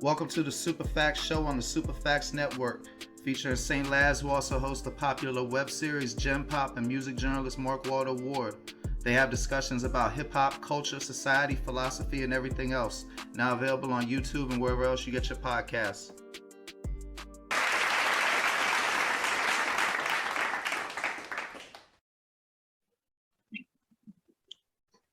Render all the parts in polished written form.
Welcome to the Superfacts Show on the Superfacts Network, featuring St. Laz, who also hosts the popular web series Gem Pop, and music journalist Mark Walter Ward. They have discussions about hip-hop, culture, society, philosophy, and everything else. Now available on YouTube and wherever else you get your podcasts.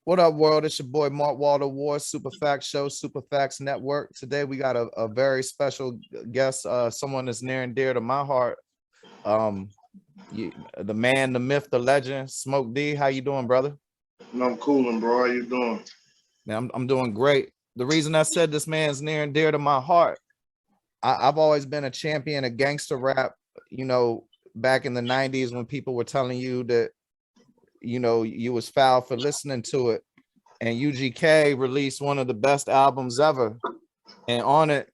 What up, world? It's your boy Mark Walter Ward, Superfacts Show, Superfacts Network. Today we got a very special guest, someone that's near and dear to my heart. The man, the myth, the legend, Smoke D. How you doing, brother? I'm coolin', bro. How you doing? Man, I'm doing great. The reason I said this man's near and dear to my heart, I've always been a champion of gangster rap, back in the 90s when people were telling you that you was foul for listening to it, and UGK released one of the best albums ever, and on it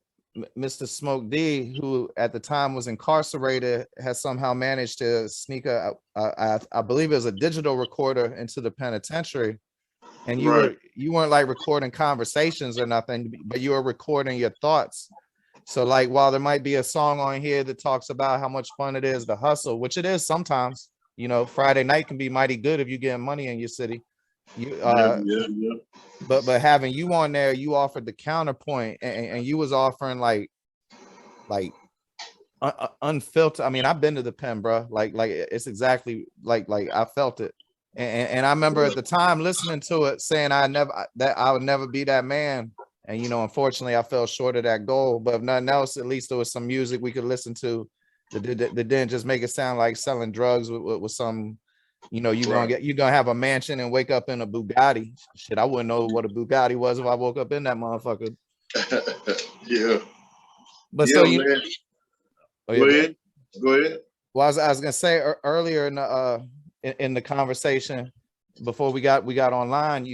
Mr. Smoke D, who at the time was incarcerated, has somehow managed to sneak I believe it was a digital recorder into the penitentiary, and you weren't like recording conversations or nothing, but you were recording your thoughts. So like, while there might be a song on here that talks about how much fun it is to hustle, which it is sometimes, Friday night can be mighty good if you get money in your city. But having you on there, you offered the counterpoint, and you was offering like unfiltered. I mean, I've been to the pen, bro. Like it's exactly like I felt it, and I remember at the time listening to it, saying I would never be that man. And unfortunately, I fell short of that goal. But if nothing else, at least there was some music we could listen to that didn't just make it sound like selling drugs with some, you're gonna have a mansion and wake up in a Bugatti. Shit, I wouldn't know what a Bugatti was if I woke up in that motherfucker. Yeah. But yeah, so man. Go ahead. Well, I was gonna say earlier in the conversation before we got online,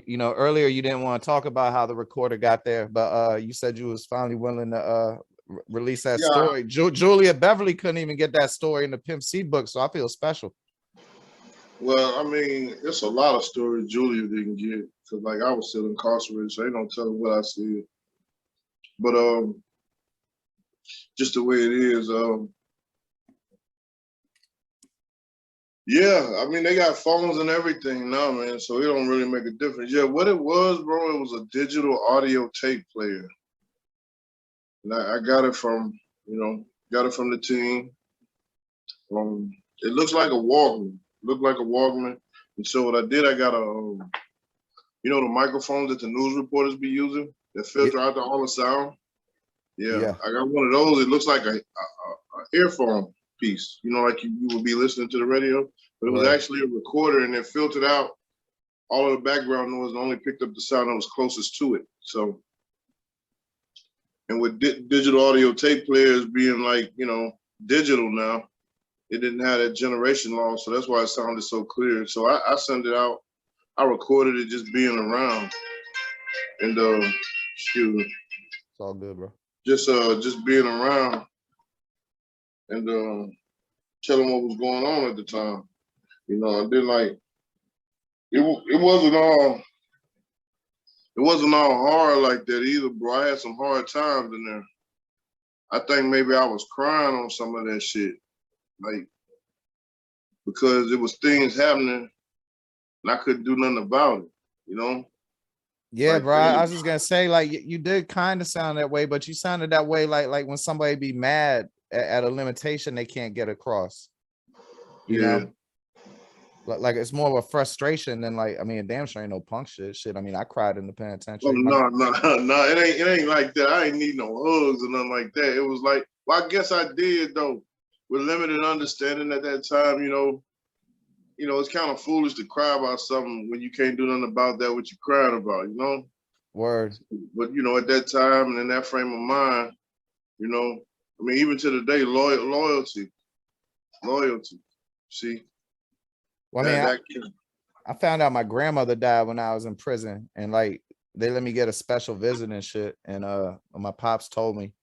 earlier you didn't want to talk about how the recorder got there, but you said you was finally willing to release that story. Julia Beverly couldn't even get that story in the Pimp C book, so I feel special. Well, I mean, it's a lot of stories Julia didn't get, because like I was still incarcerated, so they don't tell them what I said. But just the way it is, yeah, I mean, they got phones and everything now, man, so it don't really make a difference. Yeah, what it was, bro, it was a digital audio tape player. And I got it from, the team. It looks like a Walkman. And so what I did, I got the microphones that the news reporters be using that filter out all the sound. Yeah, I got one of those. It looks like a earphone piece, like you would be listening to the radio, but it was actually a recorder, and it filtered out all of the background noise and only picked up the sound that was closest to it. So, and with digital audio tape players being like, digital now, it didn't have that generation loss, so that's why it sounded so clear. So I sent it out. I recorded it just being around, and excuse me. It's all good, bro. Just being around, and telling what was going on at the time. I did like it wasn't all hard like that either, bro. I had some hard times in there. I think maybe I was crying on some of that shit, like, because it was things happening and I couldn't do nothing about it, Yeah, like, bro. I was just gonna say, like, you did kind of sound that way, but you sounded that way like when somebody be mad at a limitation they can't get across. You know, like it's more of a frustration than like, I mean, damn sure ain't no punk shit. I mean, I cried in the penitentiary. Oh, no, it ain't like that. I ain't need no hugs or nothing like that. It was like, well, I guess I did though, with limited understanding at that time. It's kind of foolish to cry about something when you can't do nothing about that what you're crying about. Word. But at that time and in that frame of mind, I mean, even to the day, loyalty. See. Well, I mean, I found out my grandmother died when I was in prison, and like they let me get a special visit and shit. And my pops told me,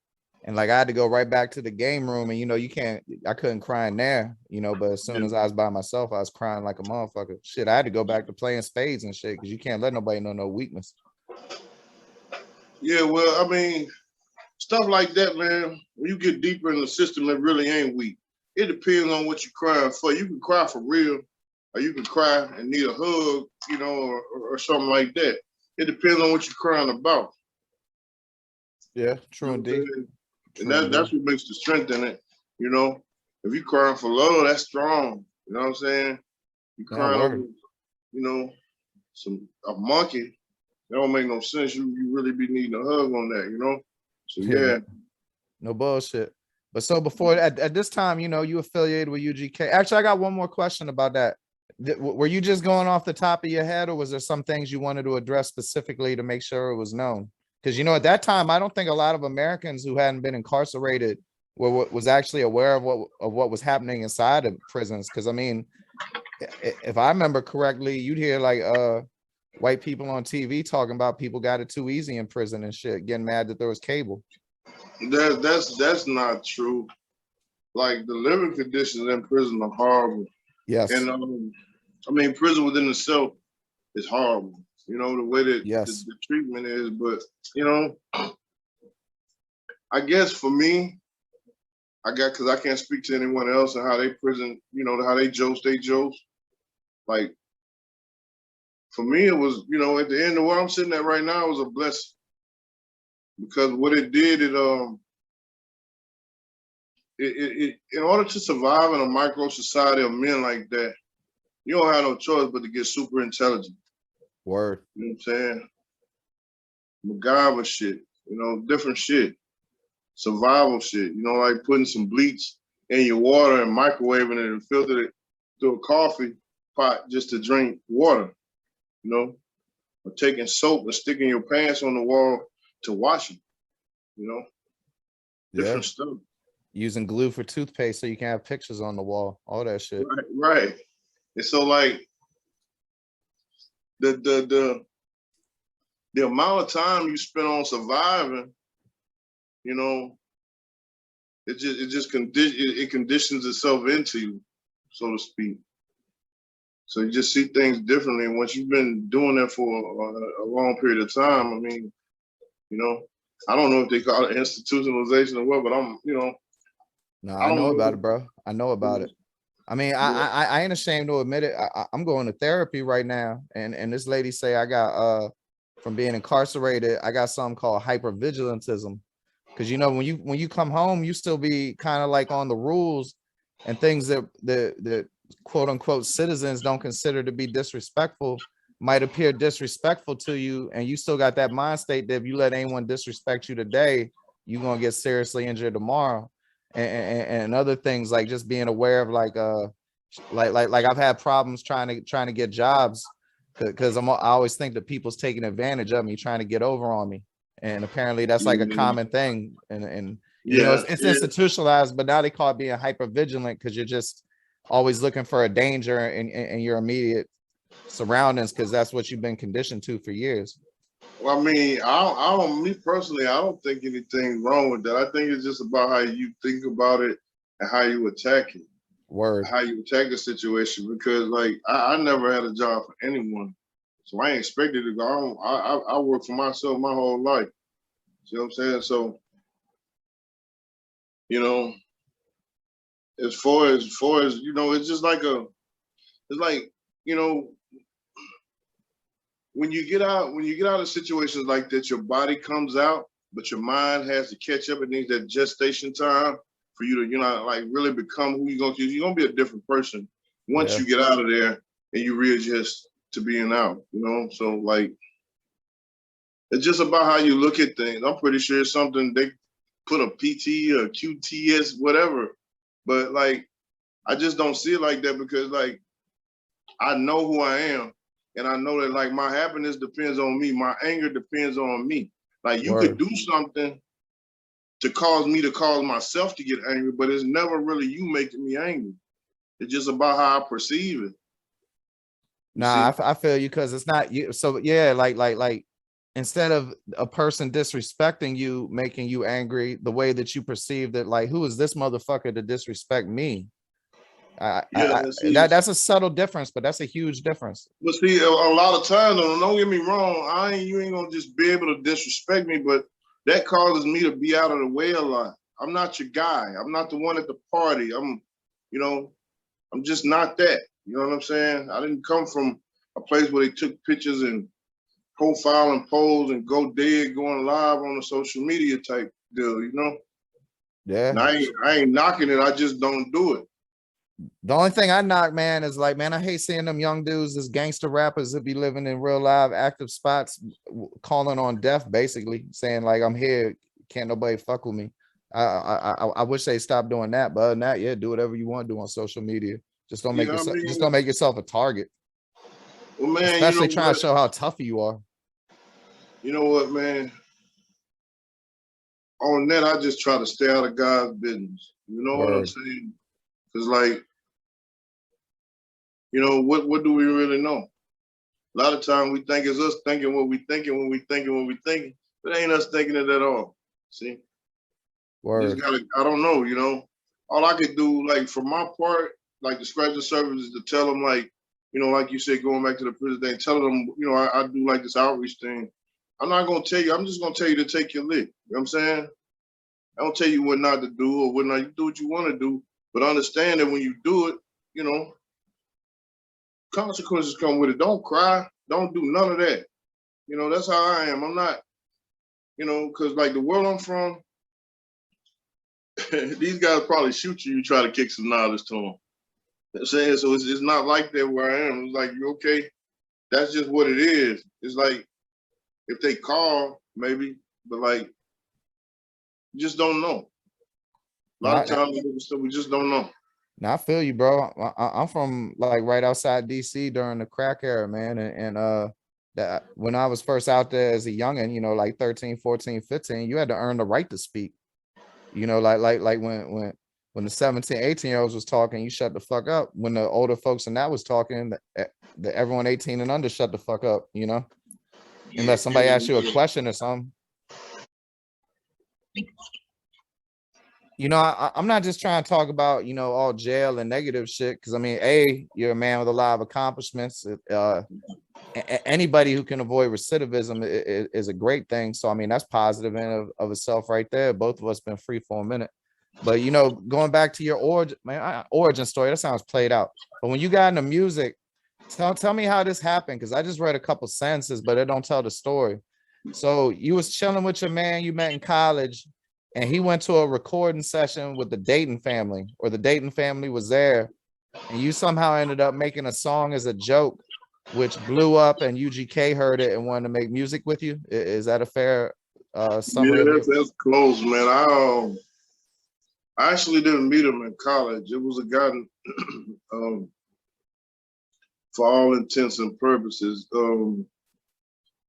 and like I had to go right back to the game room, and I couldn't cry in there, but as soon as I was by myself, I was crying like a motherfucker. Shit, I had to go back to playing spades and shit, because you can't let nobody know no weakness. Yeah, well, I mean, stuff like that, man. When you get deeper in the system, it really ain't weak. It depends on what you're crying for. You can cry for real, or you can cry and need a hug, you know, or something like that. It depends on what you're crying about. Yeah, true indeed. And that's what makes the strength in it, you know. If you crying for love, that's strong. You know what I'm saying? You crying over, you know, a monkey, that don't make no sense. You really be needing a hug on that, you know? So yeah. No bullshit. But so before at this time, you know, you affiliated with UGK. Actually, I got one more question about that. Were you just going off the top of your head, or was there some things you wanted to address specifically to make sure it was known? Because, you know, at that time, I don't think a lot of Americans who hadn't been incarcerated was actually aware of what was happening inside of prisons. Because, I mean, if I remember correctly, you'd hear like white people on TV talking about people got it too easy in prison and shit, getting mad that there was cable. That's not true. Like, the living conditions in prison are horrible. Yes. And I mean, prison within itself is horrible. You know, the way that the treatment is. But, you know, I guess for me, because I can't speak to anyone else and how they prison, you know, how they jokes. Like, for me, it was, you know, at the end of where I'm sitting at right now, it was a blessing. Because what it did, it in order to survive in a micro society of men like that, you don't have no choice but to get super intelligent. Word. You know what I'm saying? MacGyver shit, you know, different shit. Survival shit, you know, like putting some bleach in your water and microwaving it and filtering it through a coffee pot just to drink water, you know? Or taking soap and sticking your pants on the wall to wash them, you know? Different stuff. Using glue for toothpaste so you can have pictures on the wall, all that shit. Right. And so, like, the amount of time you spend on surviving, you know, it conditions itself into you, so to speak. So you just see things differently. And once you've been doing that for a long period of time, I mean, you know, I don't know if they call it institutionalization or what, but I'm, you know. No, I know about it, bro. I know about it. I mean, I ain't ashamed to admit it. I'm going to therapy right now, and this lady say I got from being incarcerated, I got something called hypervigilantism. Because, you know, when you come home, you still be kind of like on the rules and things that the quote unquote citizens don't consider to be disrespectful might appear disrespectful to you, and you still got that mind state that if you let anyone disrespect you today, you're gonna get seriously injured tomorrow. And other things like just being aware of like I've had problems trying to get jobs because I always think that people's taking advantage of me, trying to get over on me, and apparently that's like a common thing. And you know, it's institutionalized, but now they call it being hyper vigilant because you're just always looking for a danger in your immediate surroundings because that's what you've been conditioned to for years. Well, I mean, I don't, me personally, I don't think anything's wrong with that. I think it's just about how you think about it and how you attack it. Word. How you attack the situation, because like I never had a job for anyone, so I ain't expected to go. I work for myself my whole life. See what I'm saying? So, you know, as far as you know, it's just like it's like, you know, when you get out of situations like that, your body comes out, but your mind has to catch up. It needs that gestation time for you to, you know, like really become who you're gonna be a different person once you get out of there and you readjust to being out, you know? So like, it's just about how you look at things. I'm pretty sure it's something they put a PT or QTS, whatever, but like, I just don't see it like that because like, I know who I am. And I know that like my happiness depends on me. My anger depends on me. Like you could do something to cause me to cause myself to get angry, but it's never really you making me angry. It's just about how I perceive it. Nah, I feel you because it's not you. So yeah, like instead of a person disrespecting you, making you angry, the way that you perceive that, like, who is this motherfucker to disrespect me? That's a subtle difference, but that's a huge difference. But see, a lot of times, don't get me wrong, you ain't gonna just be able to disrespect me, but that causes me to be out of the way a lot. I'm not your guy. I'm not the one at the party. I'm, you know, I'm just not that. You know what I'm saying? I didn't come from a place where they took pictures and profile and pose and go dead going live on the social media type deal, you know? Yeah. And I ain't knocking it. I just don't do it. The only thing I knock, man, is like, man, I hate seeing them young dudes as gangster rappers that be living in real live active spots, calling on death, basically saying like, I'm here, can't nobody fuck with me. I wish they stopped doing that, but other than that, yeah, do whatever you want to do on social media. Just don't make Yeah, yourself, I mean, just don't make yourself a target. well, man, Especially you know trying what? to show how tough you are. You know what, man? On that, I just try to stay out of God's business. You know what I'm Word. saying? Because, like, you know, what do we really know? A lot of times we think it's us thinking what we thinking when we thinking what we thinking, but it ain't us thinking it at all. See? You just Word. gotta, I don't know, you know. All I could do, like, for my part, like the scratch the surface is to tell them, like, you know, like you said, going back to the prison thing, tell them, you know, I do like this outreach thing. I'm not gonna tell you, I'm just gonna tell you to take your lick. You know what I'm saying? I don't tell you what not to do or what not. You do what you want to do, but understand that when you do it, you know, consequences come with it. Don't cry. Don't do none of that. You know, that's how I am. I'm not, you know, because like the world I'm from, these guys probably shoot you. You try to kick some knowledge to them. You know what I'm saying? So it's not like that where I am. It's like, you okay? That's just what it is. It's like if they call, maybe, but like, you just don't know. A lot of Not, times we just don't know. now I feel you, bro. I'm from like right outside DC during the crack era, man. And that when I was first out there as a youngin', you know, like 13, 14, 15, you had to earn the right to speak. You know, like when the 17, 18-year-olds was talking, you shut the fuck up. When the older folks and that was talking, the everyone 18 and under shut the fuck up, you know, unless somebody asks you a question or something. You know, I'm not just trying to talk about, you know, all jail and negative shit. Because I mean, you're a man with a lot of accomplishments. Anybody who can avoid recidivism is a great thing. So I mean, that's positive in of itself right there. Both of us been free for a minute. But you know, going back to your origin story, that sounds played out. But when you got into music, tell me how this happened, because I just read a couple sentences, but it don't tell the story. So you was chilling with your man you met in college, and he went to a recording session with the Dayton family, or the Dayton family was there, and you somehow ended up making a song as a joke, which blew up, and UGK heard it and wanted to make music with you. Is that a fair summary Yeah, of you? that's close, man. I actually didn't meet him in college. It was a guy, for all intents and purposes,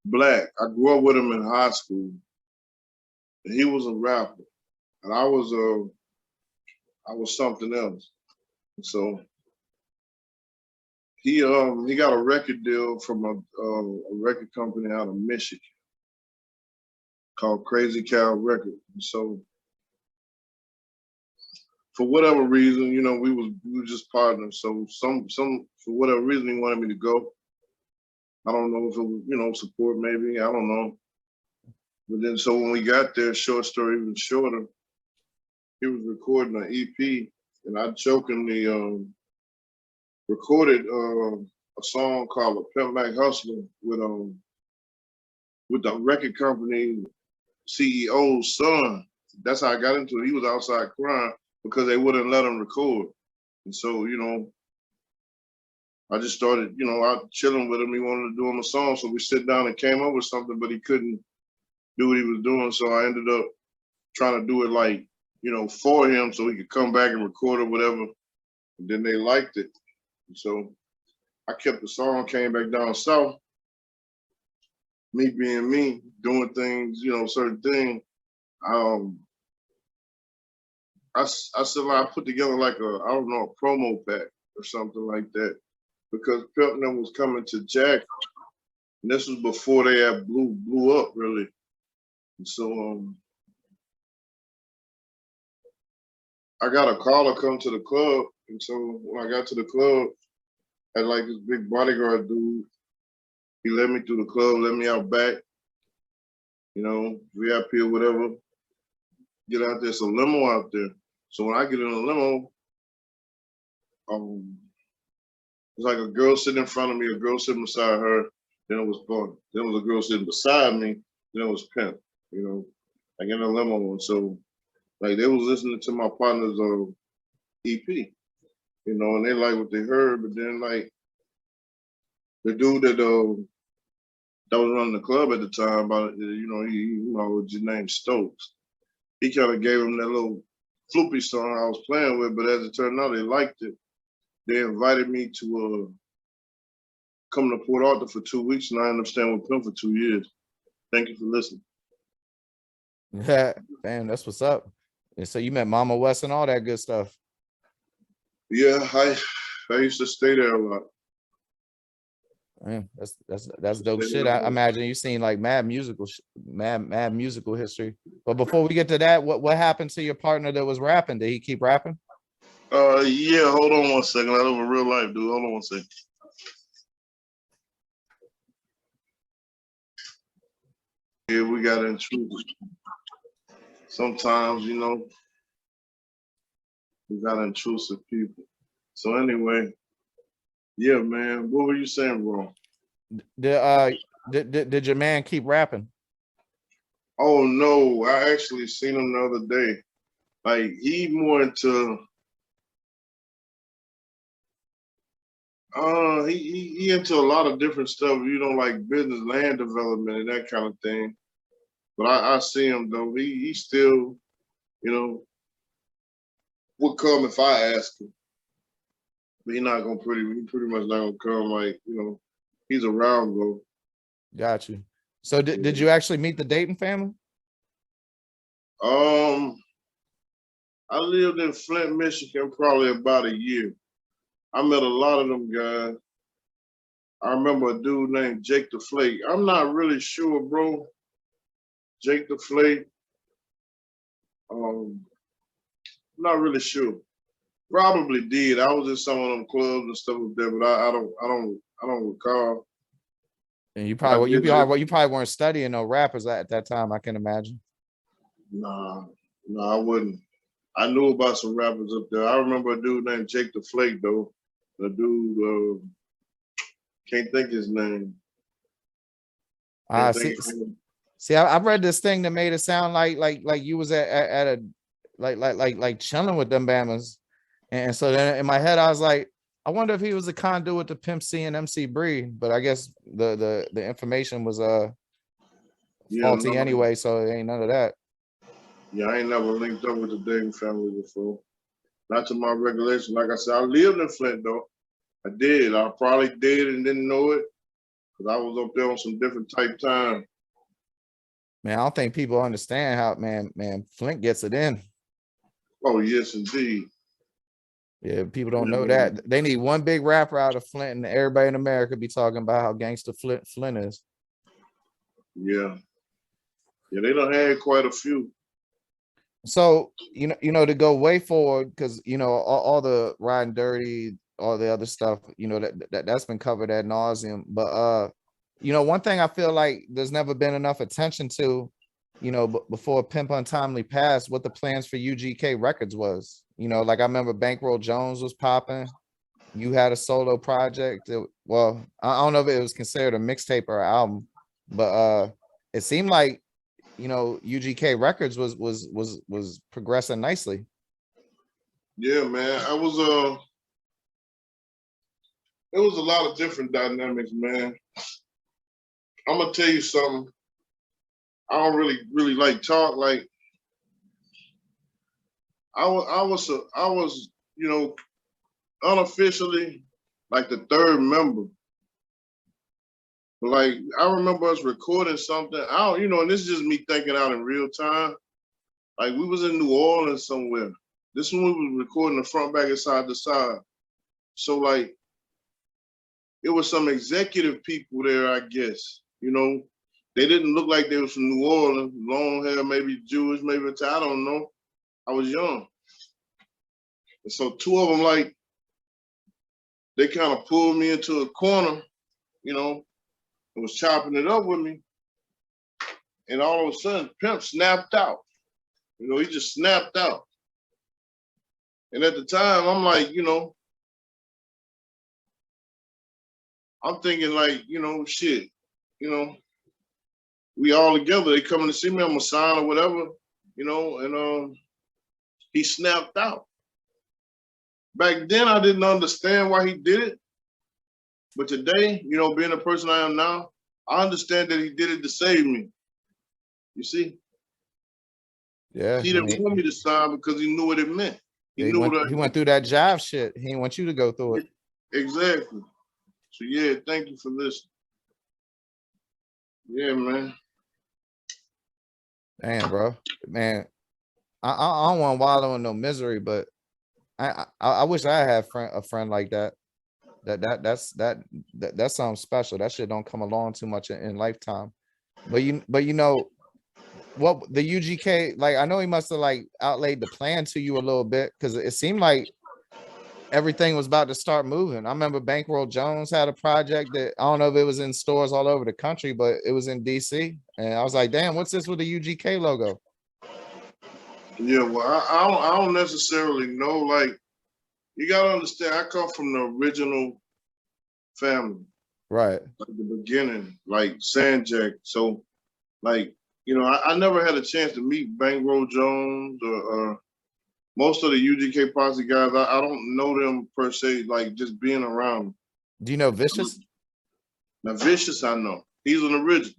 black. I grew up with him in high school. And he was a rapper, and I was something else. So he got a record deal from a record company out of Michigan called Crazy Cow Records. And so for whatever reason, you know, we were just partners. So some for whatever reason he wanted me to go. I don't know if it was, you know, support maybe. I don't know. But then so when we got there, short story even shorter, he was recording an EP, and I jokingly recorded a song called "A Pimp Mac Hustler" with the record company CEO's son. That's how I got into it. He was outside crying because they wouldn't let him record. And so, you know, I just started, you know, out chilling with him. He wanted to do him a song. So we sit down and came up with something, but he couldn't do what he was doing. So I ended up trying to do it like, you know, for him so he could come back and record or whatever. And then they liked it. And so I kept the song, came back down south. Me being me, doing things, you know, certain things. I said, like, I put together like I don't know, a promo pack or something like that, because Piltner was coming to Jack, and this was before they had blew up really. And so I got a call to come to the club, and so when I got to the club, I had like this big bodyguard dude. He led me through the club, let me out back. you know, VIP or whatever, get out there, it's a limo out there. So when I get in a limo, it's like a girl sitting in front of me, a girl sitting beside her, then it was Bun. Then it was a girl sitting beside me, then it was Pimp, you know, like in a limo. And so, like, they was listening to my partner's EP, you know, and they like what they heard, but then, like, the dude that was running the club at the time, he was his name Stokes. He kind of gave him that little floopy song I was playing with, but as it turned out, they liked it. They invited me to come to Port Arthur for 2 weeks, and I ended up staying with Pimp for 2 years. Thank you for listening. Yeah, damn, that's what's up. And so you met Mama West and all that good stuff. Yeah, I used to stay there a lot. Man, that's dope shit. I imagine you seen like mad musical history. But before we get to that, what happened to your partner that was rapping? Did he keep rapping? Yeah, hold on 1 second. I live a real life, dude. Hold on 1 second. Yeah, we got intrusive. Sometimes, you know, we got intrusive people. So anyway, yeah, man. What were you saying, bro? Did your man keep rapping? Oh no, I actually seen him the other day. Like he more into he into a lot of different stuff, you know, like business, land development and that kind of thing. But I see him though. He still, you know, would come if I ask him. But he pretty much not gonna come, like, you know, he's around though. Got you. So did you actually meet the Dayton family? I lived in Flint, Michigan probably about a year. I met a lot of them guys. I remember a dude named Jake the Flake. I'm not really sure, bro. Jake the Flake. I'm not really sure. Probably did. I was in some of them clubs and stuff like that, but I don't recall. And you probably weren't studying no rappers at that time, I can imagine. Nah, I wouldn't. I knew about some rappers up there. I remember a dude named Jake the Flake though. The dude can't think his name. See, I've read this thing that made it sound like you was at a like chilling with them Bamas. And so then in my head, I was like, I wonder if he was a conduit to Pimp C and MC Bree, but I guess the information was faulty anyway, so it ain't none of that. Yeah, I ain't never linked up with the Dayton family before. Not to my recollection. Like I said, I lived in Flint though. I did. I probably did and didn't know it because I was up there on some different type time. Man, I don't think people understand how man Flint gets it in. Oh yes, indeed. Yeah, people don't know that. They need one big rapper out of Flint, and everybody in America be talking about how gangster Flint is. Yeah, they done had quite a few. So you know to go way forward, because you know all the Ridin Dirty, all the other stuff, you know that's been covered ad nauseum. But you know, one thing I feel like there's never been enough attention to, you know, before Pimp Untimely passed, what the plans for UGK Records was. You know, like I remember Bankroll Jones was popping. You had a solo project. Well, I don't know if it was considered a mixtape or an album, but it seemed like, you know, UGK Records was progressing nicely. Yeah, man. It was a lot of different dynamics, man. I'm gonna tell you something. I don't really like talk. Like I was, you know, unofficially like the third member. But like I remember us recording something. I don't, you know, and this is just me thinking out in real time. Like we was in New Orleans somewhere. This one we was recording the front, back, and side to side. So like it was some executive people there, I guess. You know, they didn't look like they was from New Orleans, long hair, maybe Jewish, maybe Italian, I don't know. I was young. And so two of them, like, they kind of pulled me into a corner, you know, and was chopping it up with me. and all of a sudden, Pimp snapped out. You know, he just snapped out. And at the time, I'm like, you know, I'm thinking like, you know, shit, you know, we all together. They coming to see me. I'm a sign or whatever, you know. And he snapped out. Back then, I didn't understand why he did it. But today, you know, being the person I am now, I understand that he did it to save me. You see? Yeah, He didn't want me to sign because he knew what it meant. he went through that jive shit. He didn't want you to go through it. Exactly. So yeah, thank you for listening. Yeah, man. Damn, bro. Man, I don't want to wallow in no misery, but I wish I had a friend like that. That sounds special. That shit don't come along too much in lifetime. But you know what, the UGK, like, I know he must have like outlaid the plan to you a little bit, because it seemed like everything was about to start moving. I remember Bankroll Jones had a project that, I don't know if it was in stores all over the country, but it was in DC, and I was like, damn, what's this with the UGK logo? Yeah, well, I don't necessarily know. Like, you gotta understand, I come from the original family, Right? like the beginning, like Sanjak. So, like, you know, I never had a chance to meet Bankroll Jones or most of the UGK posse guys. I don't know them per se, like just being around them. Do you know Vicious? Now, Vicious, I know. He's an original.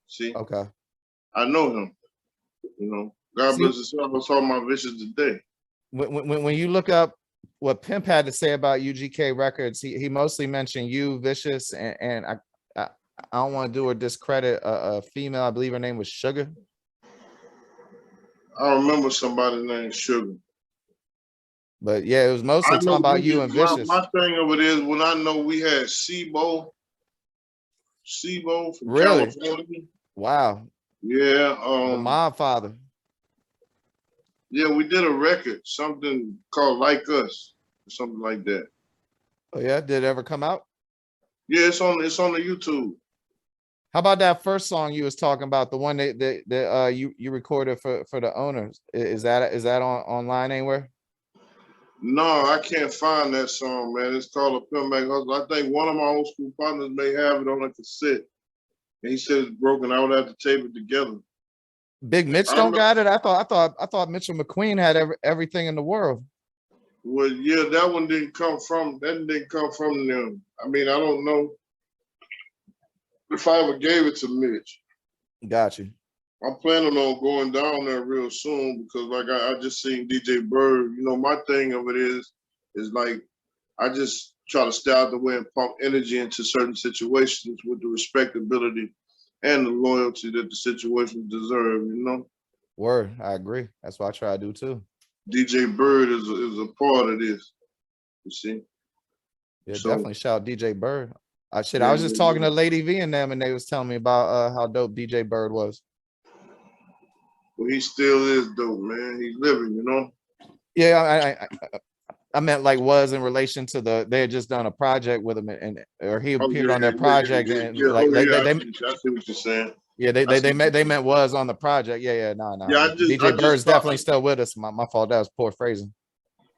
See? Okay. I know him. You know, God bless his soul. I was talking about Vicious today. When you look up what Pimp had to say about UGK Records, he mostly mentioned you, Vicious, and I don't want to do or discredit a female. I believe her name was Sugar. I remember somebody named Sugar. But yeah, it was mostly talking about you and Vicious. My thing of it is, when I know we had Sibo from Really? California. Wow. Yeah. The Mob Father. Yeah, we did a record, something called Like Us, or something like that. Oh yeah, did it ever come out? Yeah, it's on the YouTube. How about that first song you was talking about, the one that you recorded for the owners? Is that on online anywhere? No, I can't find that song, man. It's called A Pimp Back Hustle. I think one of my old school partners may have it on a cassette. And he said it's broken. I would have to tape it together. Big Mitch don't got it. I thought Mitchell McQueen had everything in the world. Well, yeah, that one didn't come from them. I mean, I don't know if I ever gave it to Mitch. Got you. I'm planning on going down there real soon because, like, I just seen DJ Bird. You know, my thing of it is like, I just try to stay out the way and pump energy into certain situations with the respectability and the loyalty that the situation deserve, you know? Word, I agree. That's what I try to do too. DJ Bird is a part of this, you see? Yeah, So, definitely shout DJ Bird. I was just talking to Lady V and them, and they was telling me about how dope DJ Bird was. Well, he still is dope, man. He's living, you know? Yeah, I meant like was in relation to they had just done a project with him, or he appeared on their project, and like I see what you're saying. Yeah, they meant was on the project. Yeah, no. Yeah, DJ Bird's definitely still with us. My fault. That was poor phrasing.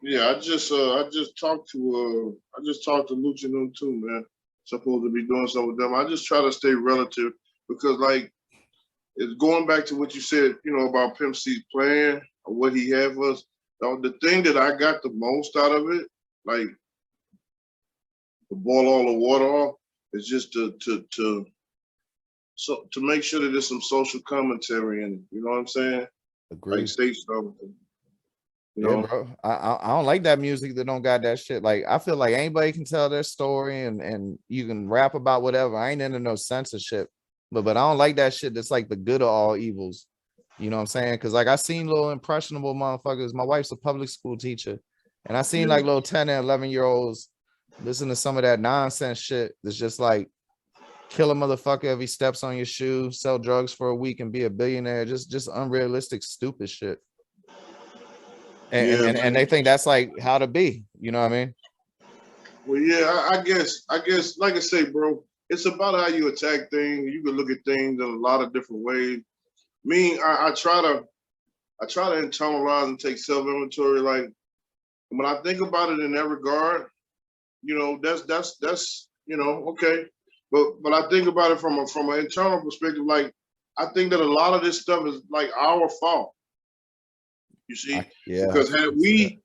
Yeah, I just talked to Luciano too, man. Supposed to be doing something with them. I just try to stay relative because, like, it's going back to what you said, you know, about Pimp C's plan or what he had for us. The thing that I got the most out of it, like, to boil all the water off, is just to make sure that there's some social commentary in it. You know what I'm saying? Agreed. Like, say something. You yeah, know? bro. I don't like that music that don't got that shit. Like, I feel like anybody can tell their story and you can rap about whatever. I ain't into no censorship, but I don't like that shit that's like the good of all evils. You know what I'm saying? Because, like, I seen little impressionable motherfuckers. My wife's a public school teacher, and I seen like little 10 and 11-year-olds listen to some of that nonsense shit that's just like, kill a motherfucker if he steps on your shoe, sell drugs for a week and be a billionaire. Just unrealistic, stupid shit. And they think that's like how to be. You know what I mean? Well, yeah, I guess, like I say, bro, it's about how you attack things. You can look at things in a lot of different ways. Me, I try to internalize and take self-inventory. Like when I think about it in that regard, you know, that's you know, okay. But I think about it from an internal perspective, like I think that a lot of this stuff is like our fault. You see, Yeah, because had we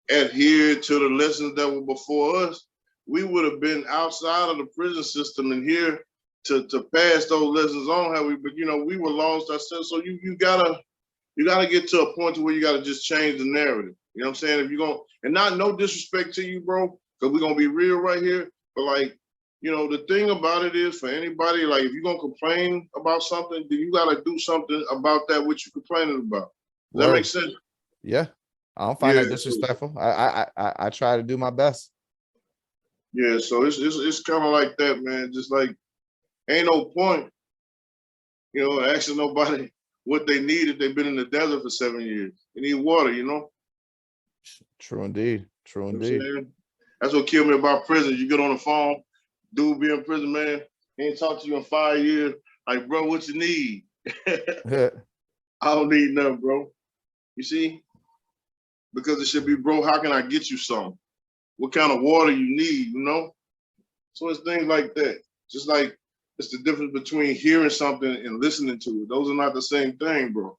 adhered to the lessons that were before us, we would have been outside of the prison system and here to pass those lessons on. How we, but you know, we were lost ourselves. So you gotta get to a point to where you gotta just change the narrative. You know what I'm saying? If you're gonna, and not no disrespect to you, bro, because we're gonna be real right here. But like, you know, the thing about it is for anybody, like if you're gonna complain about something, then you gotta do something about that which you're complaining about. Does that make sense? Yeah, I don't find Yeah. that disrespectful. I try to do my best. Yeah, so it's kind of like that, man. Just like ain't no point, you know, asking nobody what they need if they've been in the desert for 7 years. They need water, you know. True indeed. True You know what I'm indeed. saying? That's what killed me about prison. You get on the phone, dude be in prison, man. He ain't talked to you in 5 years. Like, bro, what you need? I don't need nothing, bro. You see? Because it should be, bro, how can I get you some? What kind of water you need, you know? So it's things like that. Just like it's the difference between hearing something and listening to it. Those are not the same thing, bro.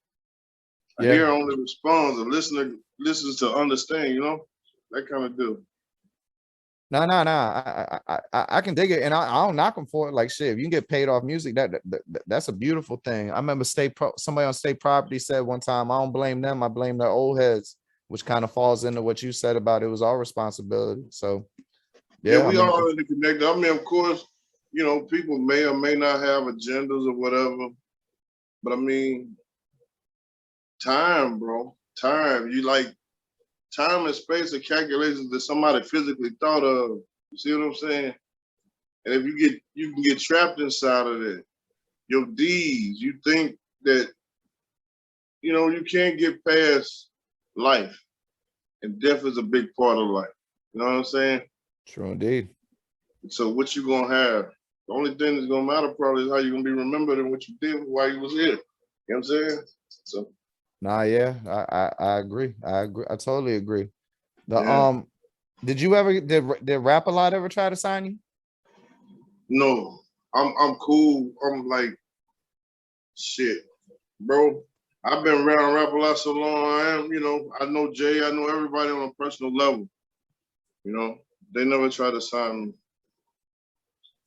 A hearer only responds, a listener listens to understand, you know? That kind of deal. No. I can dig it, and I don't knock them for it. Like shit, if you can get paid off music, that's a beautiful thing. I remember somebody on state property said one time, I don't blame them, I blame their old heads, which kind of falls into what you said about it was our responsibility. So Yeah, I we mean, all interconnected. I mean, of course, you know, people may or may not have agendas or whatever, but I mean, time, bro, time. You like time and space are calculations that somebody physically thought of. You see what I'm saying? And if you can get trapped inside of that. Your deeds, you think that, you know, you can't get past life. And death is a big part of life. You know what I'm saying? true indeed. So what you gonna have? The only thing that's gonna matter probably is how you're gonna be remembered and what you did while you was here. You know what I'm saying? So Nah, yeah, I agree. I agree. I totally agree. The yeah. did you ever did Rap a Lot ever try to sign you? No, I'm cool. I'm like shit, bro. I've been around Rap a Lot so long. I am, you know, I know Jay, I know everybody on a personal level. You know, they never tried to sign me.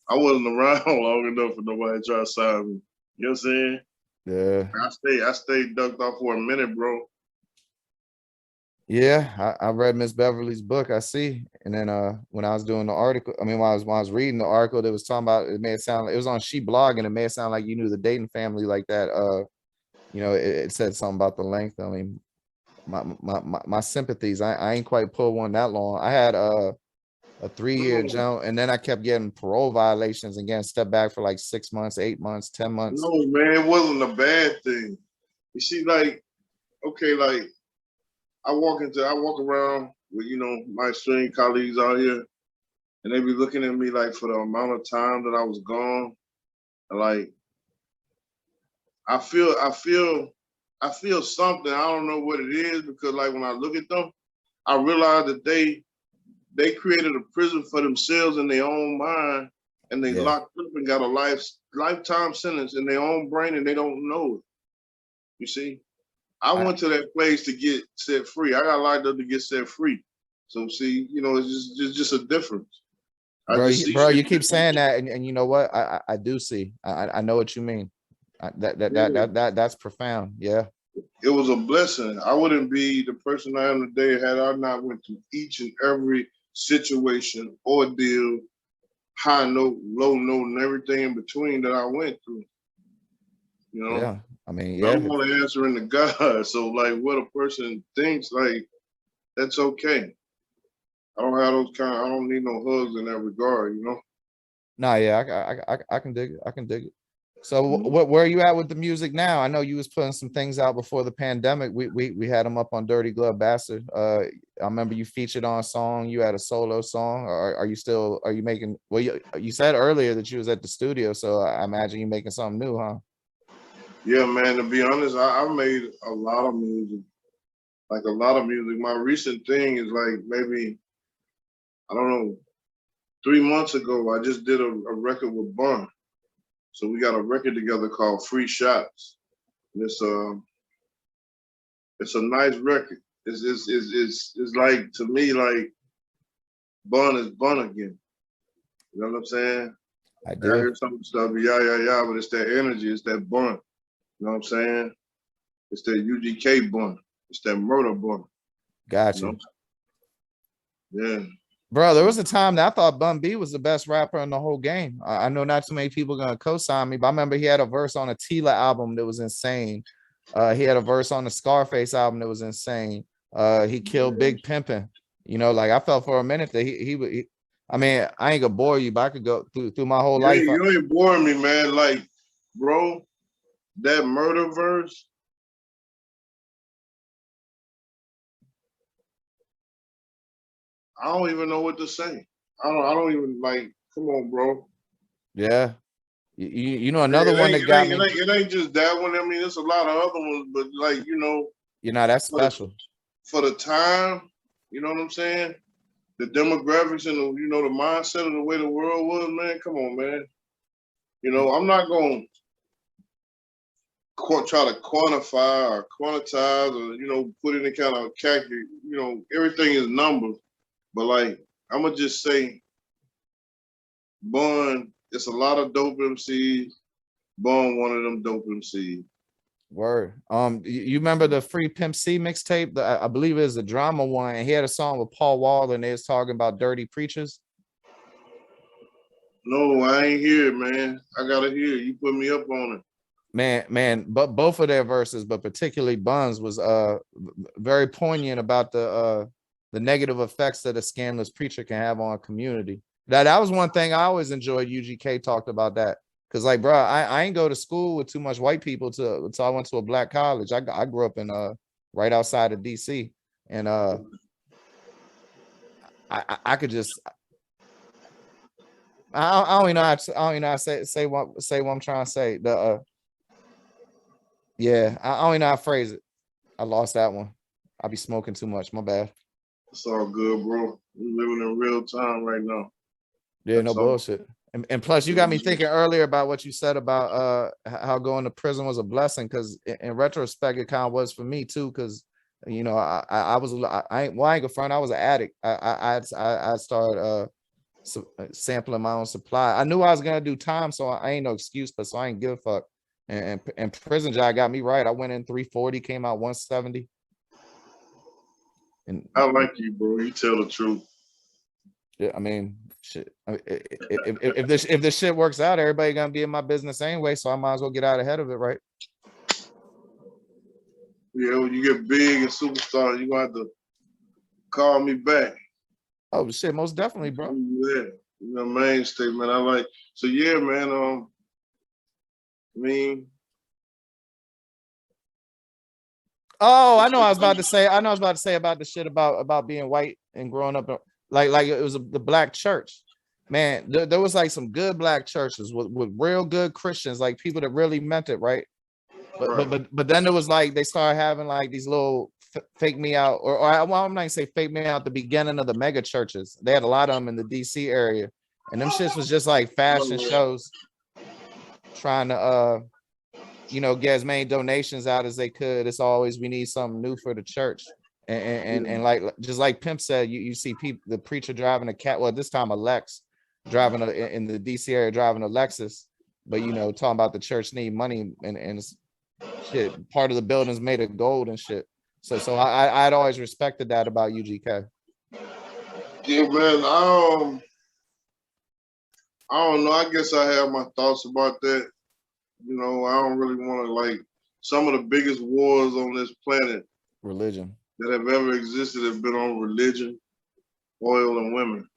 I wasn't around long enough for nobody to try to sign me. You know what I'm saying? Yeah. I stayed ducked off for a minute, bro. Yeah, I read Miss Beverly's book. I see, and then when I was doing the article, I mean, when I was reading the article, that was talking about, it made it sound like it was on She Blog, and it made it sound like you knew the Dayton family like that. You know, it said something about the length. I mean, my sympathies. I ain't quite pulled one that long. I had a 3-year No, jump, and then I kept getting parole violations and getting stepped back for like 6 months, 8 months, 10 months. no, man, it wasn't a bad thing. You see, like, okay, like I walk around with, you know, my extreme colleagues out here, and they be looking at me like for the amount of time that I was gone. And like I feel something. I don't know what it is because like when I look at them, I realize that they created a prison for themselves in their own mind, and they Yeah. locked up and got a lifetime sentence in their own brain, and they don't know it. You see, I went to that place to get set free. I got locked up to get set free. So see, you know, it's just a difference. I Bro, just see bro, shit you keep saying differently. that, and you know what? I do see. I know what you mean. Yeah. That's profound. Yeah. It was a blessing. I wouldn't be the person I am today had I not went through each and every situation, ordeal, high note, low note, and everything in between that I went through. You know, Yeah. I mean, but I'm yeah. only answering to God. So like, what a person thinks, like that's okay. I don't have those kind. I don't need no hugs in that regard. You know. Nah, yeah, I can dig it. I can dig it. So Mhm. where are you at with the music now? I know you was putting some things out before the pandemic. We had them up on Dirty Glove Bastard. I remember you featured on a song. You had a solo song. Or are you still, are you making, well, you said earlier that you was at the studio, so I imagine you're making something new, huh? Yeah, man, to be honest, I made a lot of music. Like a lot of music. My recent thing is like maybe, I don't know, 3 months ago, I just did a record with Bun. So we got a record together called Free Shots. And it's a nice record. It's like, to me, like Bun is Bun again. You know what I'm saying? I I do. hear some stuff, yeah, but it's that energy, it's that Bun. You know what I'm saying? It's that UGK Bun. It's that murder Bun. Got You know? you. Yeah. Bro, there was a time that I thought Bun B was the best rapper in the whole game. I know not too many people are gonna co-sign me, but I remember he had a verse on a Tila album that was insane. He had a verse on the Scarface album that was insane. He killed Big Pimpin'. You know, like I felt for a minute that I mean, I ain't gonna bore you, but I could go through my whole life. You ain't boring me, man. Like, bro, that murder verse. I don't even know what to say. I don't even like. Come on, bro. Yeah. You know another one that It got ain't, me. it ain't just that one. I mean, there's a lot of other ones, but like, you know, You know, that's special. For the time, you know what I'm saying? The demographics and the, you know, the mindset of the way the world was, man. Come on, man. You know, I'm not gonna try to quantify or quantize or, you know, put any kind of calculate. You know, everything is numbers. But like, I'm gonna just say, Bun, it's a lot of dope MCs. Bun, one of them dope MCs. Word. You remember the Free Pimp C mixtape? I believe it was the drama one. And he had a song with Paul Wall, and they was talking about dirty preachers. No, I ain't hear it, man. I gotta hear it. You put me up on it. Man, but both of their verses, but particularly Bun's, was very poignant about the negative effects that a scandalous preacher can have on a community. That was one thing I always enjoyed. UGK talked about that. Cause like, bro, I ain't go to school with too much white people until I went to a black college. I grew up in right outside of DC, and I could just I don't even know how to, I don't even know how to say what I'm trying to say. Yeah, I don't even know how to phrase it. I lost that one. I be smoking too much. My bad. It's all good, bro. We living in real time right now. Yeah, no bullshit. And plus, you got me thinking earlier about what you said about how going to prison was a blessing. Because in retrospect, it kind of was for me too. Because you know, I was I ain't gonna front. I was an addict. I started sampling my own supply. I knew I was gonna do time, so I ain't no excuse. But so I ain't give a fuck. And prison job got me right. I went in 340, came out 170. And I like you, bro. You tell the truth. yeah, I mean, shit. If this shit works out, everybody gonna be in my business anyway, so I might as well get out ahead of it, right? Yeah, when you get big and superstar, you gonna have to call me back. Oh shit, most definitely, bro. Yeah, you know, mainstay, man. I like. So yeah, man. I mean. Oh, I know. I was about to say about the shit about being white and growing up, like it was the black church. Man, there was like some good black churches with real good Christians, like people that really meant it, right? But then it was like they started having like these little fake me out, or well, I'm not gonna say fake me out. The beginning of the mega churches, they had a lot of them in the DC area, and them shits was just like fashion shows, trying to you know, get as many donations out as they could. It's always we need something new for the church, and like just like Pimp said, you see people, the preacher driving a cat. Well, this time a Lex, driving in the DC area, driving a Lexus, but you know, talking about the church need money and shit. Part of the building's made of gold and shit. So I'd always respected that about UGK. Yeah, man. I don't know. I guess I have my thoughts about that. You know, I don't really want to like some of the biggest wars on this planet. Religion that have ever existed have been on religion, oil, and women.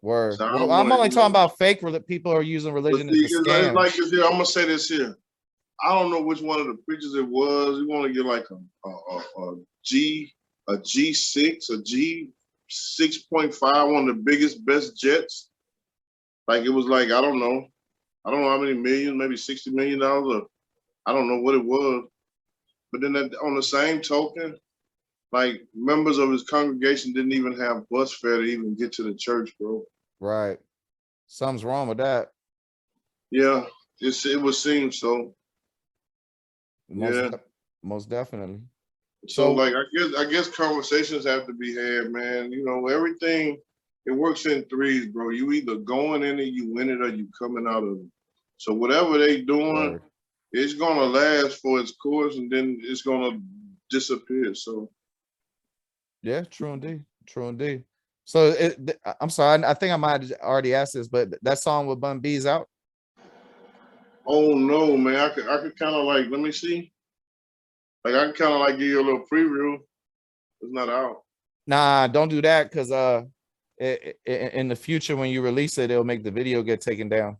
word. So Well, I'm only talking about fake people who are using religion as a scam. It's like this here. I'm gonna say this here. I don't know which one of the preachers it was. You want to get like a G6, a G6.5, one of the biggest, best jets. Like it was like I don't know how many millions, maybe $60 million. I don't know what it was. But then on the same token, like members of his congregation didn't even have bus fare to even get to the church, bro. Right. Something's wrong with that. Yeah, it would seem so. Most definitely. So like I guess conversations have to be had, man. You know, everything it works in threes, bro. You either going in it, you win it, or you coming out of it. So whatever they doing, it's gonna last for its course, and then it's gonna disappear. So yeah, true indeed, true indeed. So I'm sorry, I think I might have already asked this, but that song with Bun B's out. Oh no, man! I could kind of like, let me see. Like I can kind of like give you a little preview. It's not out. Nah, don't do that, because in the future when you release it, it'll make the video get taken down.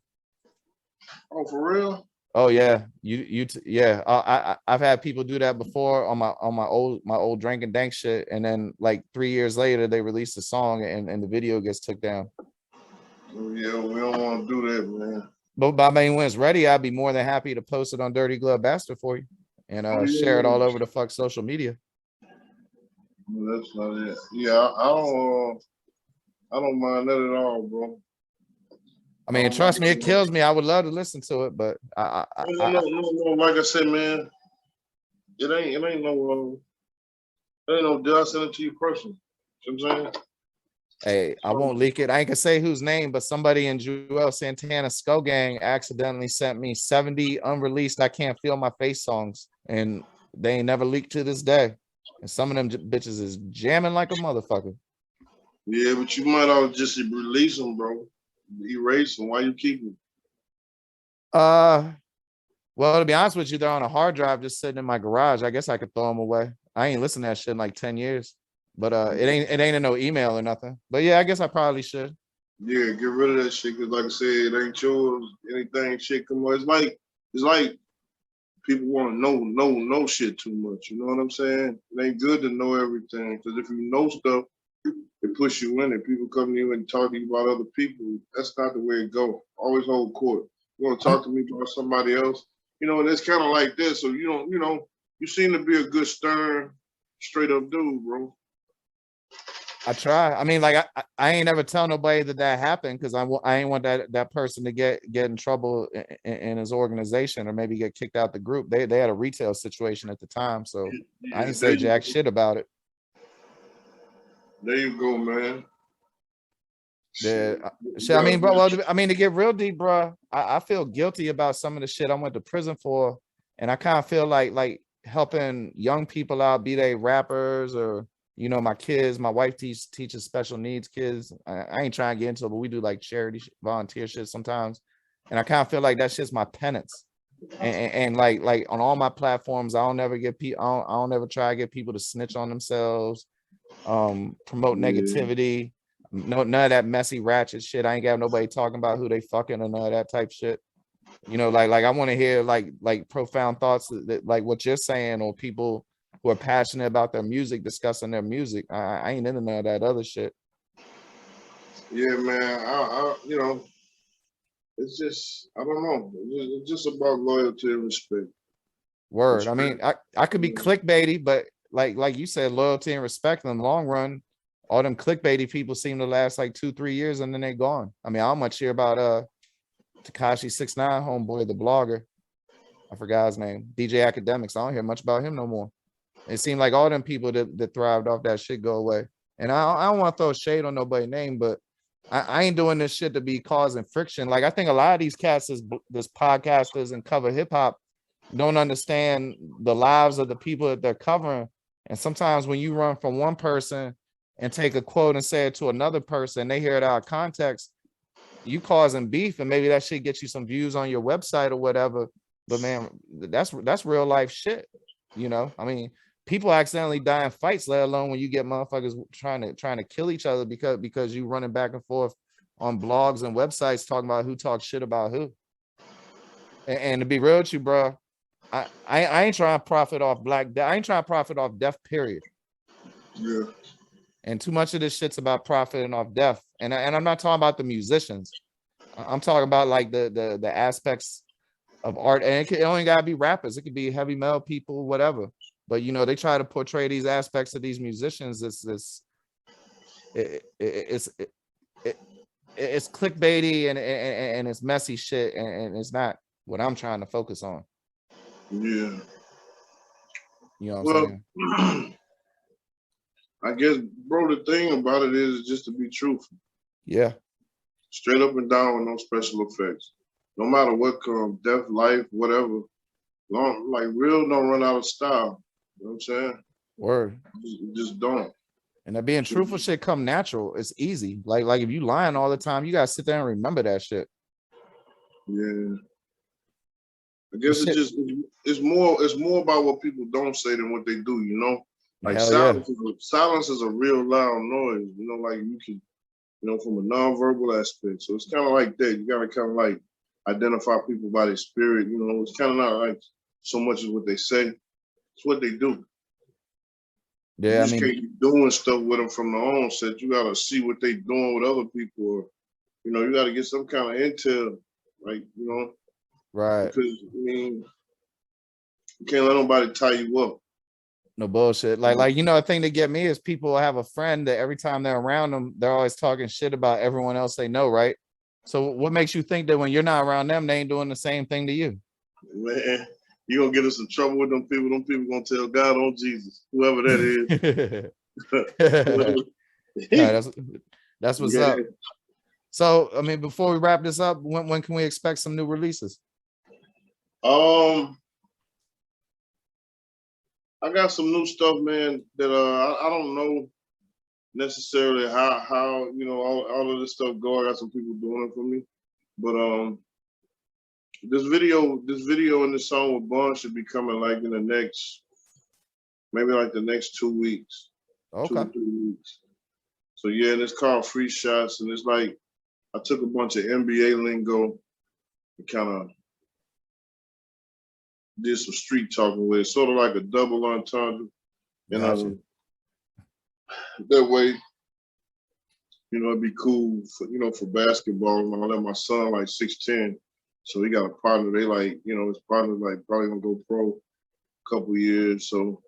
Oh, for real? Oh yeah, yeah. I've had people do that before on my old Drink and Dank shit, and then like 3 years later they release the song and the video gets took down. Oh, yeah, we don't want to do that, man. But I mean, when it's ready, I'd be more than happy to post it on Dirty Glove Bastard for you and share it all over the fuck social media. That's not it. Yeah, I don't mind that at all, bro. I mean, trust me, it kills me. I would love to listen to it, but no. Like I said, man, it ain't no deal. I send it to you personally. You know what I'm saying? Hey, I won't leak it. I ain't gonna say whose name, but somebody in Joel Santana Skull Gang accidentally sent me 70 unreleased I Can't Feel My Face songs, and they ain't never leaked to this day. And some of them bitches is jamming like a motherfucker. Yeah, but you might all just release them, bro. Erase them. Why you keep them? Well, to be honest with you, they're on a hard drive just sitting in my garage. I guess I could throw them away. I ain't listened to that shit in like 10 years. But it ain't in no email or nothing. But yeah, I guess I probably should. Yeah, get rid of that shit, because like I said, it ain't yours. Anything shit come on. It's like people want to know shit too much. You know what I'm saying? It ain't good to know everything, because if you know stuff, it push you in it. People come to you and talk to you about other people. That's not the way it go. Always hold court. You want to talk to me about somebody else, you know, and it's kind of like this. So you don't, you know, you seem to be a good, stern, straight up dude, bro. I try. I mean, like I ain't ever tell nobody that happened, because I ain't want that person to get in trouble in his organization, or maybe get kicked out the group. They had a retail situation at the time, so I ain't say jack shit about it. There you go, man. Yeah, shit. I mean, bro. Well, I mean, to get real deep, bro, I feel guilty about some of the shit I went to prison for, and I kind of feel like helping young people out, be they rappers or, you know, my kids. My wife teaches special needs kids. I ain't trying to get into it, but we do like charity volunteer shit sometimes, and I kind of feel like that shit's my penance. And like on all my platforms, I don't ever get people. I don't ever try to get people to snitch on themselves, promote negativity. None of that messy ratchet shit. I ain't got nobody talking about who they fucking or none of that type shit. You know, like I want to hear like profound thoughts that like what you're saying, or people who are passionate about their music discussing their music. I ain't into none of that other shit. Yeah, man. I you know, it's just, I don't know. It's just about loyalty and respect. Word. I mean, I could be clickbaity, but like you said, loyalty and respect in the long run. All them clickbaity people seem to last like 2-3 years and then they're gone. I mean, I don't much hear about Tekashi 6ix9ine, homeboy, the blogger. I forgot his name. DJ Academics. I don't hear much about him no more. It seemed like all them people that thrived off that shit go away. And I don't want to throw shade on nobody's name, but I ain't doing this shit to be causing friction. Like I think a lot of these cats, this podcasters and cover hip hop, don't understand the lives of the people that they're covering. And sometimes when you run from one person and take a quote and say it to another person, they hear it out of context, you causing beef, and maybe that shit gets you some views on your website or whatever. But man, that's real life shit. You know, I mean, people accidentally die in fights, let alone when you get motherfuckers trying to kill each other because you running back and forth on blogs and websites talking about who talks shit about who. And to be real with you, bro, I ain't trying to profit off Black Death. I ain't trying to profit off death, period. Yeah. And too much of this shit's about profiting off death. And I'm not talking about the musicians. I'm talking about like the aspects of art, and it only gotta be rappers. It could be heavy metal people, whatever. But you know, they try to portray these aspects of these musicians. It's clickbaity and it's messy shit, and it's not what I'm trying to focus on. Yeah. You know what I'm Well, saying? I guess, bro, the thing about it is just to be truthful. Yeah. Straight up and down with no special effects. No matter what comes, death, life, whatever. Long, like real don't run out of style. You know what I'm saying? Word. Just don't. And that being truthful shit come natural. It's easy. Like if you lying all the time, you gotta sit there and remember that shit. Yeah. I guess it's more about what people don't say than what they do, you know? Like Hell yeah. Silence is a real loud noise, you know, like you can, you know, from a nonverbal aspect. So it's kind of like that. You gotta kind of like identify people by their spirit, you know. It's kind of not like so much as what they say, it's what they do. Yeah, You just can't be doing stuff with them from the onset. You gotta see what they doing with other people, or you know, you gotta get some kind of intel, like, you know, right. because I mean, you can't let nobody tie you up. No bullshit. Like you know, the thing that get me is people have a friend that every time they're around them, they're always talking shit about everyone else they know, right? So what makes you think that when you're not around them, they ain't doing the same thing to you? Man, you gonna get us in trouble with them people. Them people gonna tell God on Jesus, whoever that is. Yeah, that's what's up. Yeah. So I mean, before we wrap this up, when can we expect some new releases? I got some new stuff, man, that I don't know necessarily how you know all of this stuff go. I got some people doing it for me. But this video and this song with Bun should be coming like in the next, maybe like the next 2 weeks. Okay. 2 or 3 weeks. So yeah, and it's called Free Shots, and it's like I took a bunch of NBA lingo and kind of did some street talking with it, sort of like a double entendre. And Gotcha. that way, you know, it'd be cool for, you know, for basketball. And I let my son like 6'10", so he got a partner. They like, you know, his partner like probably gonna go pro a couple years. So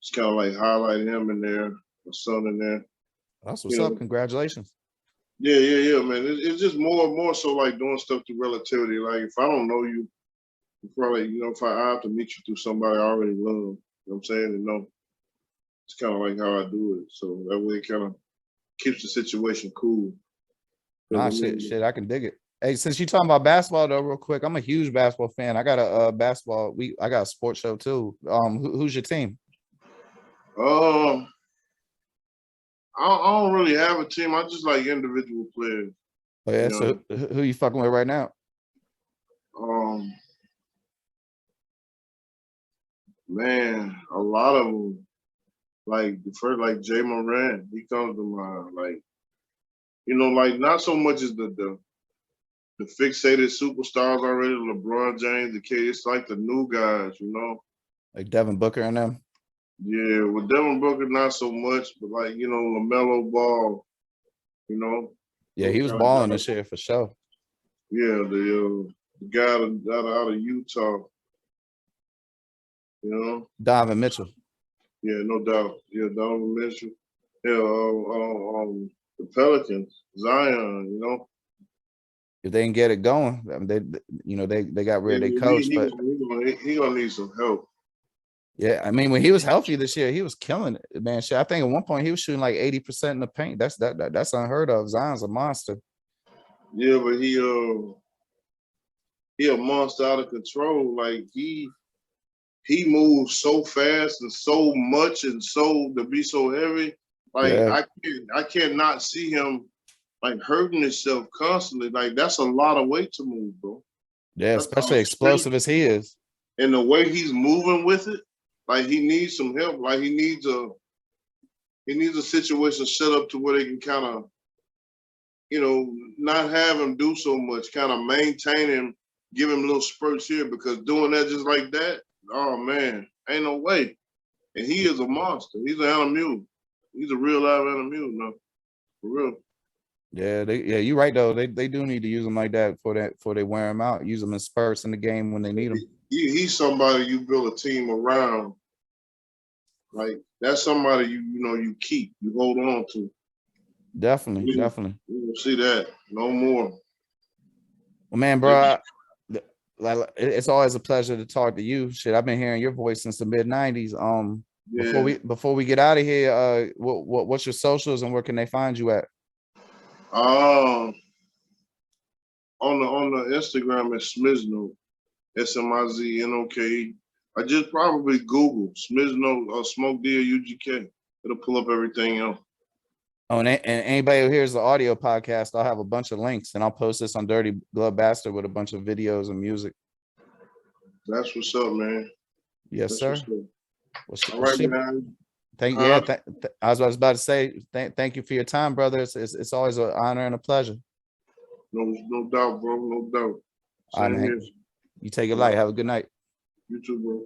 it's kind of like highlighting him in there, my son in there. That's what's up. Congratulations. Yeah, man. It's just more so like doing stuff through relativity. Like if I don't know you, probably, you know, if I have to meet you through somebody I already love, you know what I'm saying? And no, it's kind of like how I do it. So that way it kind of keeps the situation cool. Ah, shit, I can dig it. Hey, since you talking about basketball though, real quick, I'm a huge basketball fan. I got a I got a sports show too. Who's your team? I don't really have a team. I just like individual players. Oh yeah, you know? So who you fucking with right now? Man, a lot of them. Like the first, like Jay Moran, he comes to mind. Like, you know, like not so much as the fixated superstars already, LeBron James, the kid. It's like the new guys, you know, like Devin Booker and them. Yeah, with Devin Booker, not so much, but like, you know, LaMelo Ball, you know. Yeah, he was balling this year for sure. Yeah, the guy out of Utah, you know. Donovan Mitchell. Yeah, no doubt. Yeah, Donovan Mitchell. Yeah, the Pelicans, Zion, you know. If they can get it going, I mean, they got rid of their coach, but he gonna need some help. Yeah, I mean, when he was healthy this year, he was killing it, man. Shit, I think at one point he was shooting like 80% in the paint. That's unheard of. Zion's a monster. Yeah, but he a monster out of control. Like he moves so fast and so much and so to be so heavy. Like yeah. I cannot see him like hurting himself constantly. Like that's a lot of weight to move, bro. Yeah, that's especially explosive as he is. And the way he's moving with it, like he needs some help. Like he needs a situation set up to where they can kind of, you know, not have him do so much, kind of maintain him, give him little spurts here, because doing that just like that, oh man, ain't no way. And he is a monster. He's an animal. He's a real live animal, no, for real. Yeah, you're right though. They do need to use them like that before they wear them out. Use them in spurts in the game when they need them. He's somebody you build a team around. Like that's somebody you keep, you hold on to. Definitely. You will see that no more. Well, man, bro, it's always a pleasure to talk to you. Shit, I've been hearing your voice since the mid-90s. Yeah. Before we get out of here, what's your socials and where can they find you at? On the Instagram it's Smiznok, SMIZNOK. I just probably Google Smiznok Smoke D or UGK. It'll pull up everything else. Oh, and anybody who hears the audio podcast, I'll have a bunch of links and I'll post this on Dirty Glove Bastard with a bunch of videos and music. That's what's up, man. Yes, That's sir. All right, man. I was about to say thank you for your time, brother. It's always an honor and a pleasure. No doubt, bro. No doubt. All right, man. You take it light. Have a good night. You too, bro.